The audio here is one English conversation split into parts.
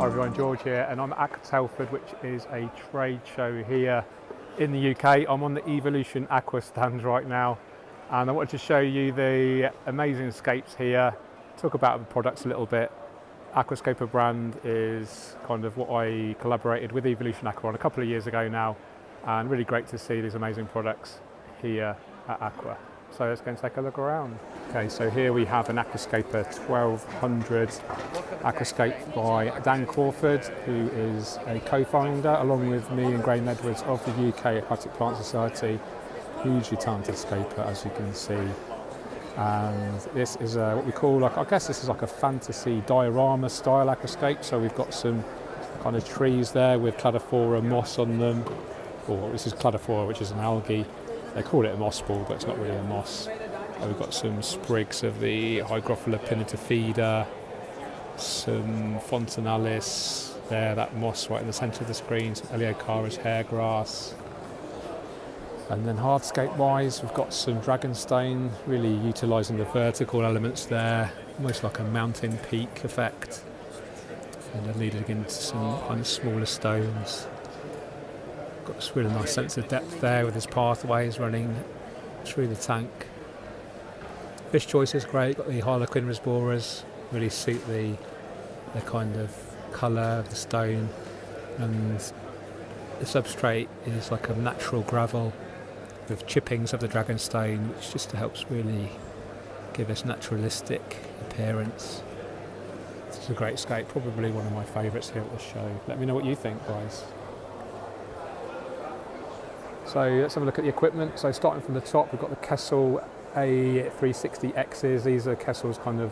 Hi everyone, George here, and I'm at Telford, which is a trade show here in the UK. I'm on the Evolution Aqua stand right now, and I wanted to show you the amazing scapes here, talk about the products a little bit. Aquascape brand is kind of what I collaborated with Evolution Aqua on a couple of years ago now, and really great to see these amazing products here at Aqua. So let's go and take a look around. Okay, so here we have an Aquascape 1200 Aquascape by Dan Crawford, who is a co-founder along with me and Graham Edwards of the UK Aquatic Plant Society. Hugely talented scaper, as you can see. And this is what we call, like, I guess this is like a fantasy diorama style aquascape. So we've got some kind of trees there with cladophora moss on them. Or this is cladophora, which is an algae. They call it a moss ball, but it's not really a moss. We've got some sprigs of the Hygrophila pinnata, some Fontanalis there, that moss right in the centre of the screen, some Eleocharis hairgrass. And then hardscape wise, we've got some dragonstone, really utilising the vertical elements there, almost like a mountain peak effect. And then leading into some kind of smaller stones. Got this really nice sense of depth there with his pathways running through the tank. Fish choice is great, got the Harlequin rasboras, really suit the kind of colour of the stone, and the substrate is like a natural gravel with chippings of the dragonstone, which just helps really give us naturalistic appearance. This is a great scape, probably one of my favourites here at the show. Let me know what you think, guys. So let's have a look at the equipment. So starting from the top, we've got the Kessel A360Xs. These are Kessel's kind of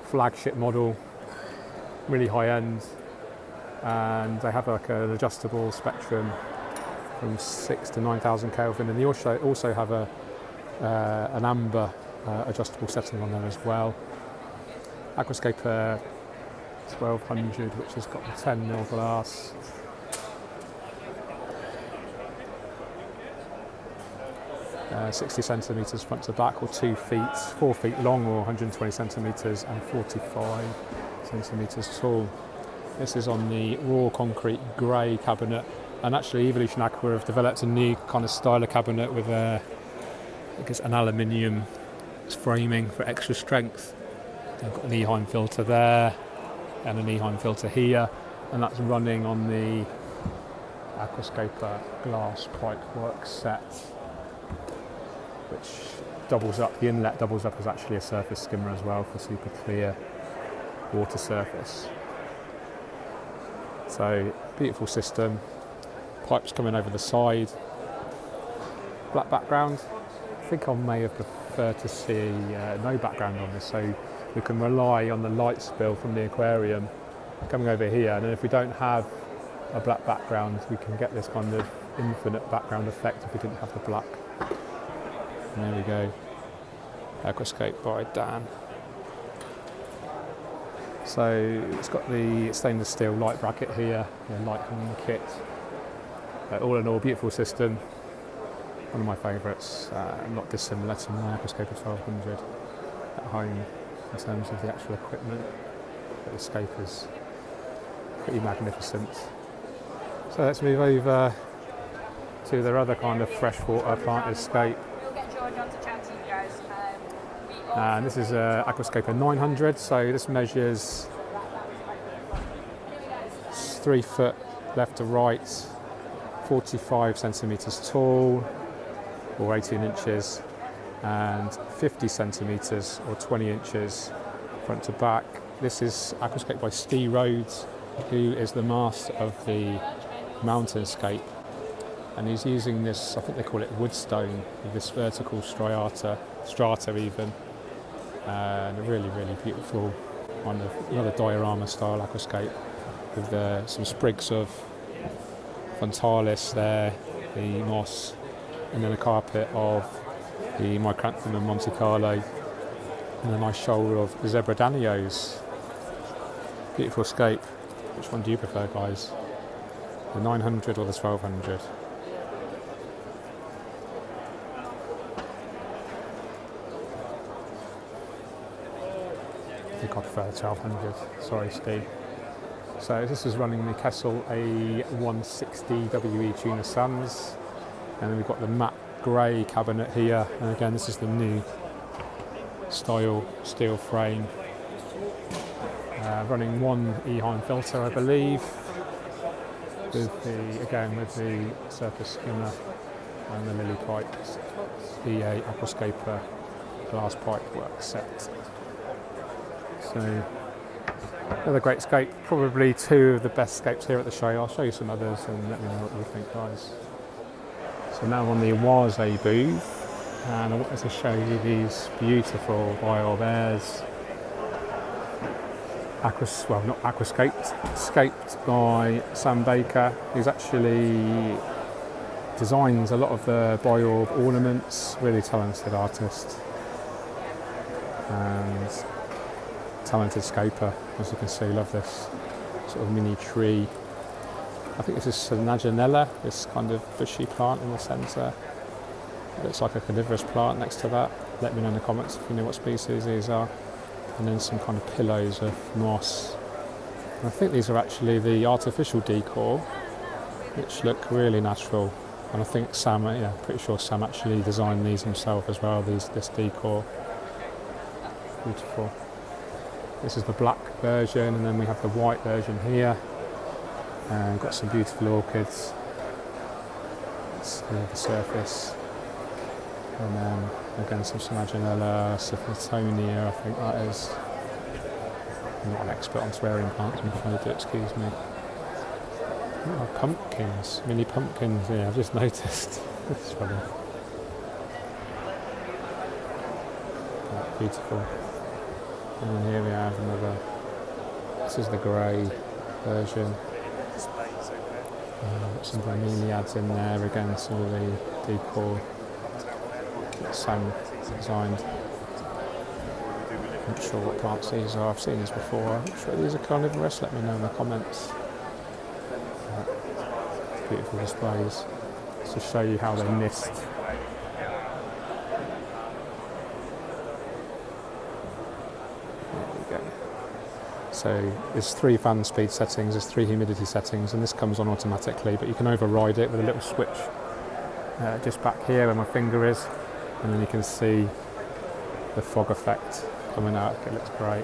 flagship model, really high end, and they have like an adjustable spectrum from 6 to 9,000 Kelvin, and they also have an amber adjustable setting on there as well. Aquascape 1200, which has got the 10mm glass. 60 centimetres front to back, or 2 feet, 4 feet long, or 120 centimetres, and 45 centimetres tall. This is on the raw concrete grey cabinet, and actually Evolution Aqua have developed a new kind of style of cabinet with I guess an aluminium framing for extra strength. They've got an Highline filter there, and an Highline filter here, and that's running on the Aquascape glass pipework set, which doubles up, the inlet doubles up as actually a surface skimmer as well for super clear water surface. So beautiful system, pipes coming over the side, black background. I think I may have preferred to see no background on this, so we can rely on the light spill from the aquarium coming over here, and then if we don't have a black background, we can get this kind of infinite background effect if we didn't have the black. And there we go, Aquascape by Dan. So it's got the stainless steel light bracket here, light hanging kit. All in all, beautiful system. One of my favourites, not dissimilar to my Aquascape 1200 at home in terms of the actual equipment. But the scape is pretty magnificent. So let's move over to their other kind of freshwater plant escape. And this is Aquascape 900, so this measures 3 foot left to right, 45 centimetres tall, or 18 inches, and 50 centimetres, or 20 inches, front to back. This is Aquascape by Steve Rhodes, who is the master of the mountainscape, and he's using this, I think they call it woodstone, with this vertical strata even. And a really, really beautiful kind of another diorama style aquascape with some sprigs of Fontanalis there, the moss, and then a carpet of the Micranthemum Monte Carlo, and a nice shoulder of the Zebradanios. Beautiful scape. Which one do you prefer, guys? The 900 or the 1200? I think I prefer the 1200. Sorry, Steve. So this is running the Kessel A160 WE Tuna Suns, and then we've got the matte grey cabinet here, and again this is the new style steel frame, running one Highline filter I believe, with the surface skimmer and the lily pipes, EA Aquascape glass pipe work set. So another great scape, probably two of the best scapes here at the show. I'll show you some others and let me know what you think, guys. So now I'm on the OASE booth, and I wanted to show you these beautiful Biomaster Aquascaped by Sam Baker. He's actually designs a lot of the Biorb ornaments, really talented artist and talented scaper, as you can see. Love this sort of mini tree. I think this is Senaginella, this kind of bushy plant in the centre. It looks like a carnivorous plant next to that. Let me know in the comments if you know what species these are. And then some kind of pillows of moss. And I think these are actually the artificial decor, which look really natural. And I think Sam, pretty sure Sam actually designed these himself as well, this decor. Beautiful. This is the black version, and then we have the white version here. And we've got some beautiful orchids. It's the surface. And then again some Senaginella, Syphetonia, I think that is. I'm not an expert on swearing plants, I'm afraid, excuse me. Oh, pumpkins, mini pumpkins, yeah, I've just noticed. That's funny. Oh, beautiful. And then here we have another, this is the grey version. Got some bromeliads in there, again some of the decor that Sam designed. I'm not sure what plants these are, I've seen these before. I'm not sure these are carnivorous, let me know in the comments. Beautiful displays. Just to show you how they nest. So there's 3 fan speed settings, there's 3 humidity settings, and this comes on automatically, but you can override it with a little switch just back here where my finger is, and then you can see the fog effect coming out. It looks great.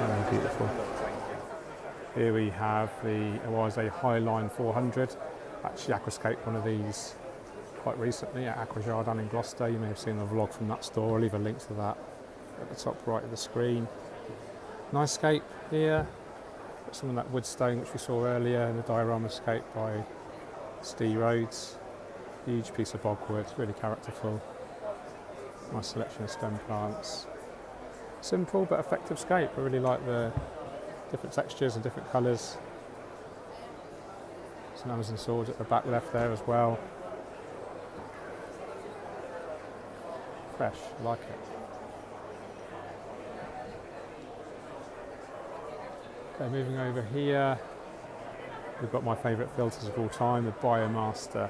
Oh, beautiful. Here we have the OASE Highline 400. Actually Aquascape one of these quite recently at Aqua Jardin in Gloucester. You may have seen a vlog from that store. I'll leave a link to that at the top right of the screen. Nice scape here. Got some of that wood stone which we saw earlier in the diorama scape by Steve Rhodes. Huge piece of bogwood, really characterful. Nice selection of stem plants. Simple but effective scape. I really like the different textures and different colours. Some Amazon swords at the back left there as well. Fresh, like it. Okay, moving over here, we've got my favourite filters of all time, the Biomaster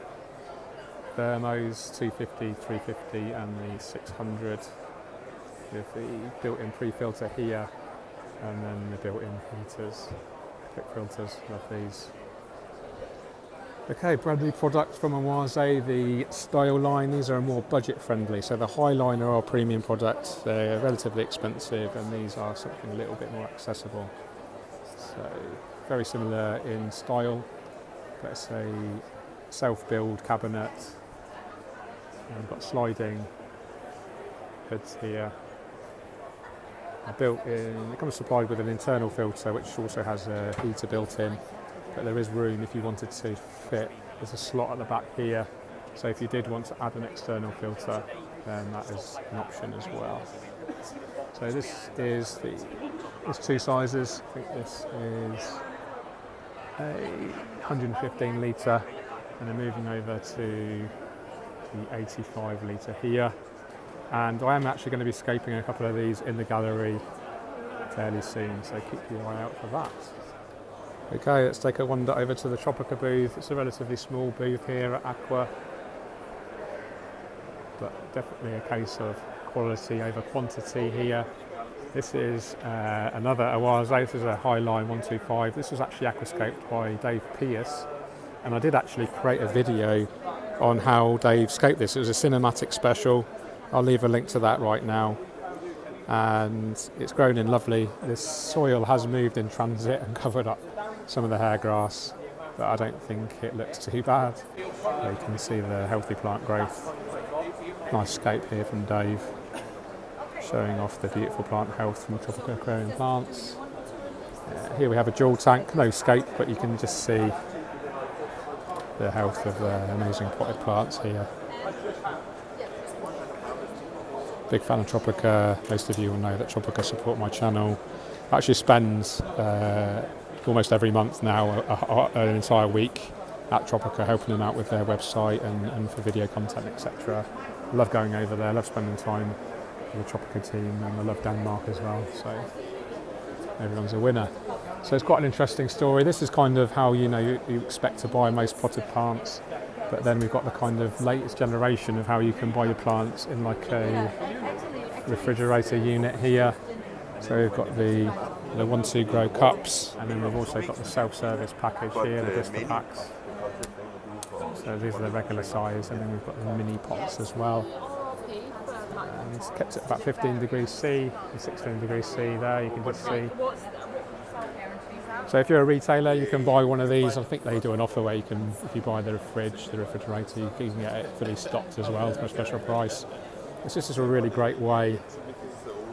Thermos 250, 350 and the 600 with the built-in pre-filter here and then the built-in heaters, quick filters, love these. Okay, brand new product from OASE, the Style line. These are more budget friendly. So the Highline are our premium products. They're relatively expensive, and these are something a little bit more accessible. So very similar in style, but it's a self-build cabinet. And we've got sliding hoods here. It comes supplied with an internal filter, which also has a heater built in. But there is room if you wanted to fit. There's a slot at the back here, so if you did want to add an external filter, then that is an option as well. So this is there's 2 sizes. I think this is a 115 litre, and then moving over to the 85 litre here. And I am actually going to be scaping a couple of these in the gallery fairly soon, so keep your eye out for that. Okay, let's take a wander over to the Tropica booth. It's a relatively small booth here at Aqua, but definitely a case of quality over quantity here. This is another OASE. This is a Highline 125. This was actually aquascaped by Dave Pierce, and I did actually create a video on how Dave scaped this. It was a cinematic special. I'll leave a link to that right now. And it's grown in lovely. This soil has moved in transit and covered up some of the hair grass, but I don't think it looks too bad. You can see the healthy plant growth. Nice scape here from Dave, showing off the beautiful plant health from the Tropica aquarium plants. Here we have a jewel tank, no scape, but you can just see the health of the amazing potted plants here. Big fan of Tropica. Most of you will know that Tropica support my channel. I actually spend almost every month now an entire week at Tropica helping them out with their website and for video content, etc. I love going over there, I love spending time with the Tropica team, and I love Denmark as well, so everyone's a winner. So it's quite an interesting story. This is kind of how you expect to buy most potted plants, but then we've got the kind of latest generation of how you can buy your plants in like a refrigerator unit here. So we've got the 1-2 grow cups, and then we've also got the self-service package here, the blister packs. So these are the regular size, and then we've got the mini pots as well. And it's kept at about 15 degrees C and 16 degrees C there, you can just see. So if you're a retailer, you can buy one of these. I think they do an offer where you can, if you buy the refrigerator, you can get it fully stocked as well for a special price. It's just a really great way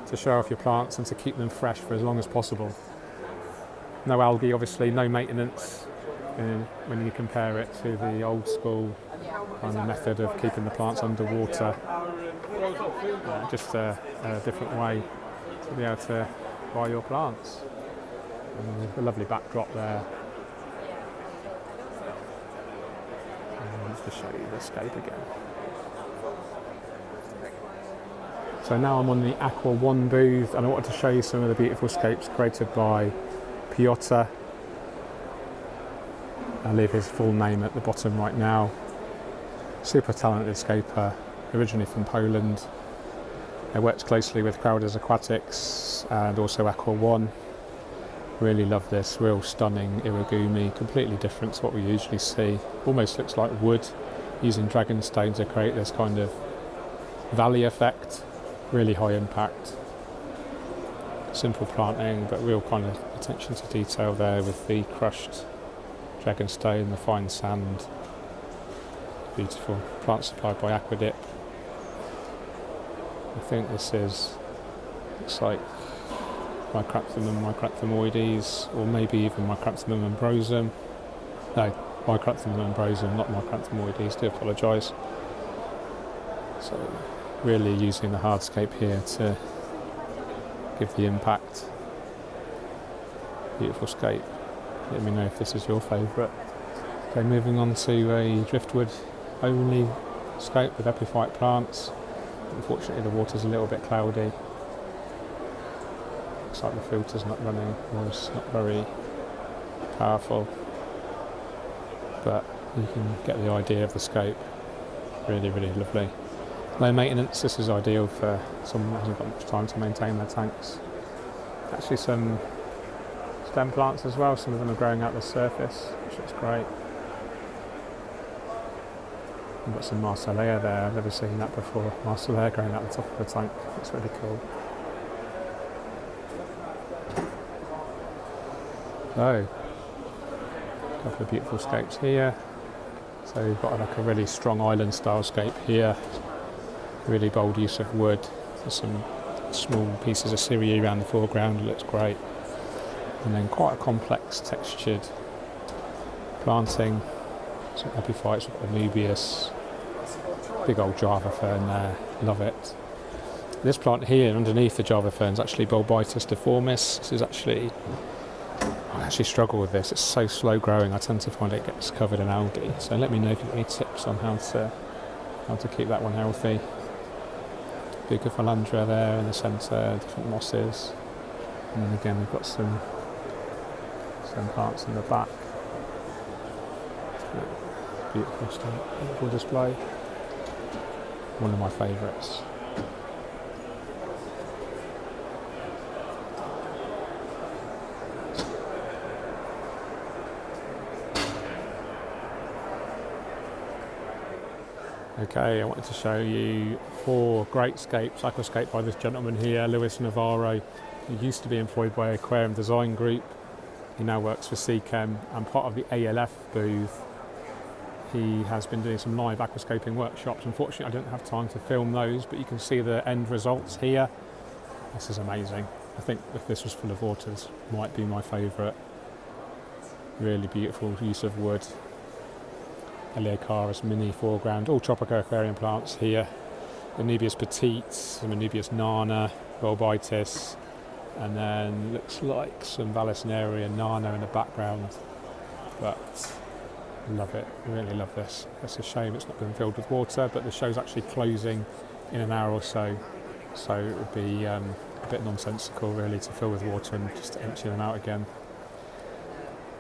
to show off your plants and to keep them fresh for as long as possible. No algae, obviously, no maintenance when you compare it to the old school kind of method of keeping the plants underwater. Just a different way to be able to buy your plants. And a lovely backdrop there. And just to show you the scape again. So now I'm on the Aqua One booth, and I wanted to show you some of the beautiful scapes created by Piotr. I'll leave his full name at the bottom right now. Super talented scaper, originally from Poland. He works closely with Crowder's Aquatics and also Aqua One. Really love this, real stunning irigumi, completely different to what we usually see. Almost looks like wood, using dragon stone to create this kind of valley effect. Really high impact. Simple planting, but real kind of attention to detail there with the crushed dragon stone, the fine sand. Beautiful plant supplied by Aquadip. I think this looks like Micranthamum micranthamoides, or maybe even Micranthamum ambrosum. No, Micranthamum ambrosum, not Micranthamoides, do apologise. So really using the hardscape here to give the impact. Beautiful scape. Let me know if this is your favourite. Okay, moving on to a driftwood only scape with epiphyte plants. Unfortunately the water's a little bit cloudy. Looks like the filter's not running, or it's not very powerful. But you can get the idea of the scape. Really, really lovely. Low maintenance, this is ideal for someone who hasn't got much time to maintain their tanks. Actually some stem plants as well, some of them are growing out the surface, which looks great. We've got some Marcellea there, I've never seen that before. Marcellea growing out the top of the tank, that's really cool. So, a couple of beautiful scapes here. So we've got like a really strong island style scape here. Really bold use of wood. There's some small pieces of Syria around the foreground, it looks great. And then quite a complex textured planting. Some epiphytes, we've got Anubias, big old Java fern there, love it. This plant here underneath the Java fern is actually Bulbitis deformis. This is actually, I actually struggle with this, it's so slow growing, I tend to find it gets covered in algae. So let me know if you've got any tips on how to keep that one healthy. Bigger Philandra there in the centre, different mosses. And then again we've got some plants in the back. Beautiful display. One of my favourites. Okay, I wanted to show you 4 great scapes, Aquascape by this gentleman here, Lewis Navarro. He used to be employed by Aquarium Design Group. He now works for CChem and part of the ALF booth. He has been doing some live aquascaping workshops. Unfortunately, I didn't have time to film those, but you can see the end results here. This is amazing. I think if this was full of water, this might be my favourite. Really beautiful use of wood. Eleocharis mini foreground, all Tropica aquarium plants here. Anubias petite, some Anubias nana, Volbitis, and then looks like some Vallisneria nana in the background. But love it, really love this. It's a shame it's not been filled with water, but the show's actually closing in an hour or so. So it would be a bit nonsensical really to fill with water and just to empty them out again.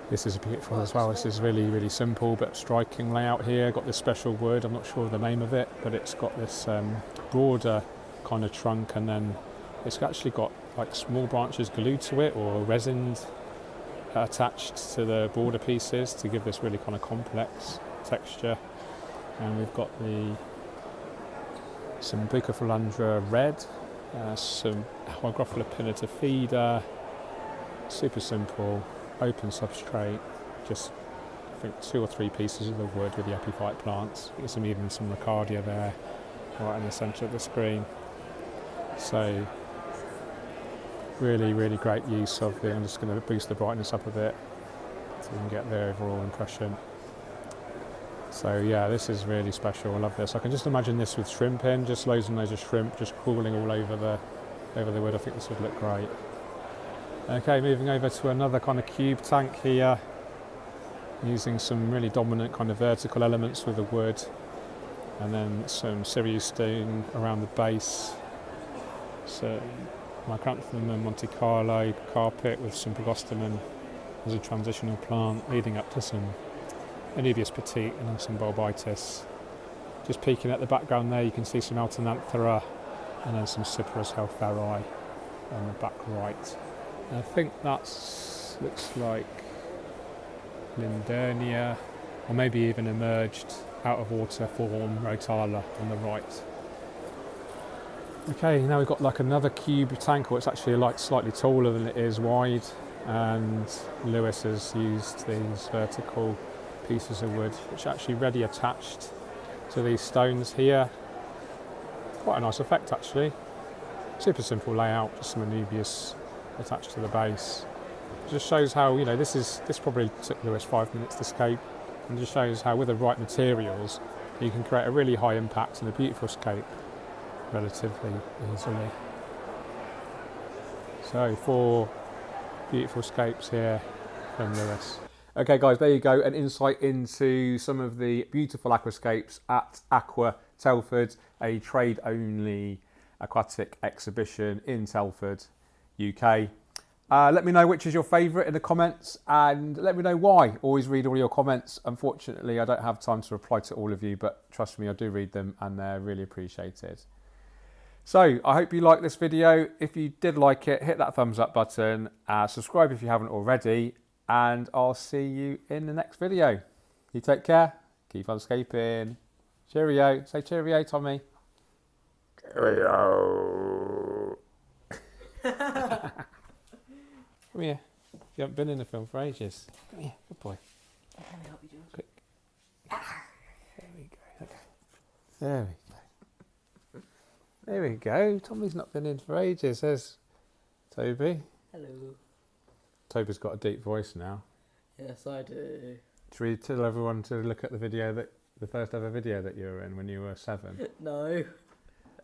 This is beautiful as well. This is really, really simple but striking layout here. Got this special wood, I'm not sure of the name of it, but it's got this broader kind of trunk, and then it's actually got like small branches glued to it or resined attached to the border pieces to give this really kind of complex texture. And we've got some Bucophilandra red, some Hygrophila pinnata feeder, super simple. Open substrate, just I think 2 or 3 pieces of the wood with the epiphyte plants. There's even some Ricardia there, right in the centre of the screen. So really, really great use of the. I'm just going to boost the brightness up a bit so you can get the overall impression. So yeah, this is really special. I love this. I can just imagine this with shrimp in, just loads and loads of shrimp just crawling all over the wood. I think this would look great. Okay, moving over to another kind of cube tank here, using some really dominant kind of vertical elements with the wood, and then some Sirius stone around the base, some Micranthemum and Monte Carlo carpet with some Pregostinum as a transitional plant, leading up to some Anubias petite and then some Volbitis. Just peeking at the background there, you can see some Altananthera and then some Cyperus helferi on the back right. I think that looks like Lindernia, or maybe even emerged out of water form Rotala on the right. Okay, now we've got like another cube tank, or it's actually like slightly taller than it is wide, and Lewis has used these vertical pieces of wood which are actually ready attached to these stones here. Quite a nice effect actually. Super simple layout, just some Anubias attached to the base. It just shows how, you know, this probably took Lewis 5 minutes to scape, and just shows how with the right materials you can create a really high impact and a beautiful scape relatively easily. So 4 beautiful scapes here from Lewis. Okay guys, there you go, an insight into some of the beautiful aquascapes at Aqua Telford, a trade only aquatic exhibition in Telford, UK. Let me know which is your favourite in the comments, and let me know why. Always read all your comments. Unfortunately, I don't have time to reply to all of you, but trust me, I do read them and they're really appreciated. So I hope you liked this video. If you did like it, hit that thumbs up button, subscribe if you haven't already, and I'll see you in the next video. You take care, keep on scaping. Cheerio. Say cheerio, Tommy. Cheerio. Come here. You haven't been in the film for ages. Come here, good boy. Let me help you do it. Quick. There we go. Okay. There we go. There we go. Tommy's not been in for ages. There's Toby. Hello. Toby's got a deep voice now. Yes, I do. Should we tell everyone to look at the first ever video that you were in when you were 7? No.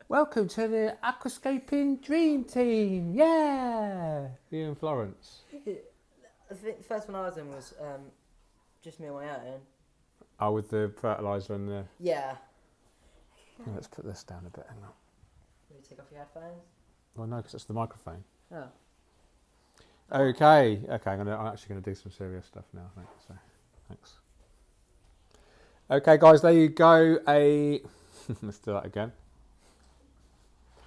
Welcome to the Aquascaping Dream Team. Yeah. You and Florence. I think the first one I was in was just me on my own. Oh, with the fertiliser and the... Yeah. Oh, let's put this down a bit. Hang on. Will you take off your headphones? Well, no, because it's the microphone. Oh. Okay. I'm actually going to do some serious stuff now. Thanks. Okay, guys, there you go. Let's do that again.